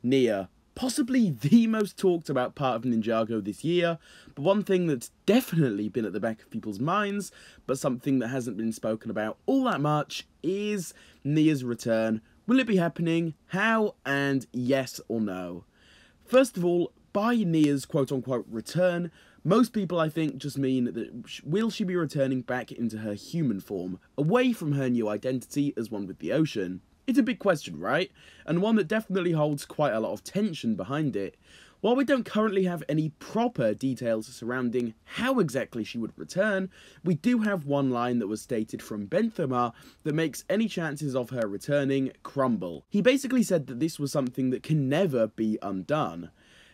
Nia. Possibly the most talked about part of Ninjago this year, but one thing that's definitely been at the back of people's minds, but something that hasn't been spoken about all that much, is Nia's return. Will it be happening? How? And yes or no? First of all, by Nia's quote-unquote return, most people I think just mean that will she be returning back into her human form, away from her new identity as one with the ocean? It's a big question, right? And one that definitely holds quite a lot of tension behind it. While we don't currently have any proper details surrounding how exactly she would return, we do have one line that was stated from Benthomar that makes any chances of her returning crumble. He basically said that this was something that can never be undone.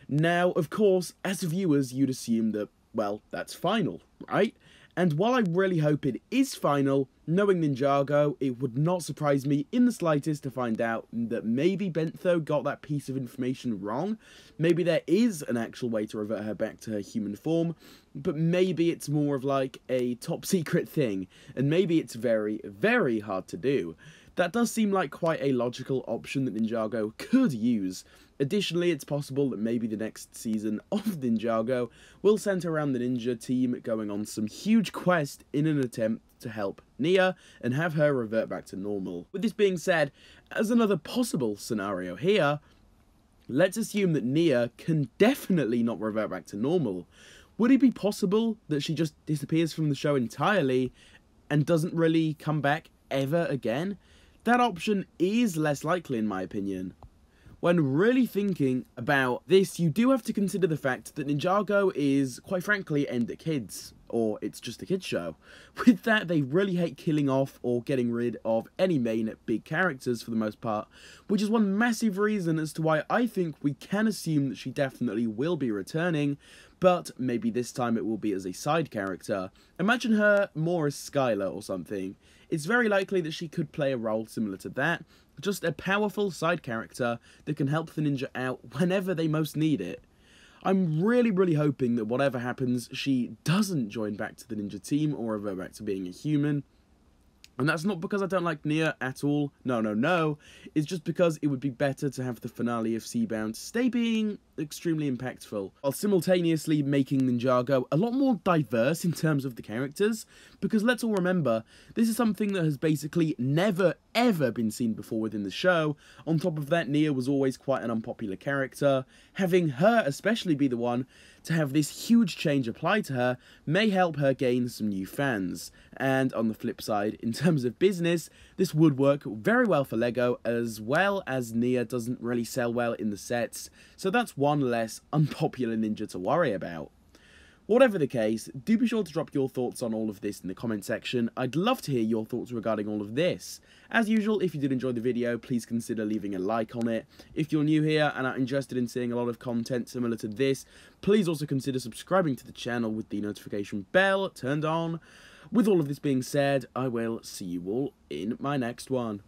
Now, of course, as viewers, you'd assume that, well, that's final, right? And while I really hope it is final, knowing Ninjago, it would not surprise me in the slightest to find out that maybe Bentho got that piece of information wrong. Maybe there is an actual way to revert her back to her human form, but maybe it's more of like a top secret thing, and maybe it's very, very hard to do. That does seem like quite a logical option that Ninjago could use. Additionally, it's possible that maybe the next season of Ninjago will centre around the ninja team going on some huge quest in an attempt to help Nia and have her revert back to normal. With this being said, as another possible scenario here, let's assume that Nia can definitely not revert back to normal. Would it be possible that she just disappears from the show entirely and doesn't really come back ever again? That option is less likely in my opinion. When really thinking about this, you do have to consider the fact that Ninjago is, quite frankly, aimed at kids, or it's just a kids show. With that, they really hate killing off or getting rid of any main big characters for the most part, which is one massive reason as to why I think we can assume that she definitely will be returning, but maybe this time it will be as a side character. Imagine her more as Skylar or something. It's very likely that she could play a role similar to that, just a powerful side character that can help the ninja out whenever they most need it. I'm really hoping that whatever happens, she doesn't join back to the ninja team or revert back to being a human. And that's not because I don't like Nia at all, no, it's just because it would be better to have the finale of Seabound stay being extremely impactful, while simultaneously making Ninjago a lot more diverse in terms of the characters, because let's all remember, this is something that has basically never ever been seen before within the show. On top of that, Nia was always quite an unpopular character. Having her especially be the one to have this huge change applied to her may help her gain some new fans. And on the flip side, in terms of business, this would work very well for LEGO, as well as Nia doesn't really sell well in the sets, so that's one less unpopular ninja to worry about. Whatever the case, do be sure to drop your thoughts on all of this in the comment section. I'd love to hear your thoughts regarding all of this. As usual, if you did enjoy the video, please consider leaving a like on it. If you're new here and are interested in seeing a lot of content similar to this, please also consider subscribing to the channel with the notification bell turned on. With all of this being said, I will see you all in my next one.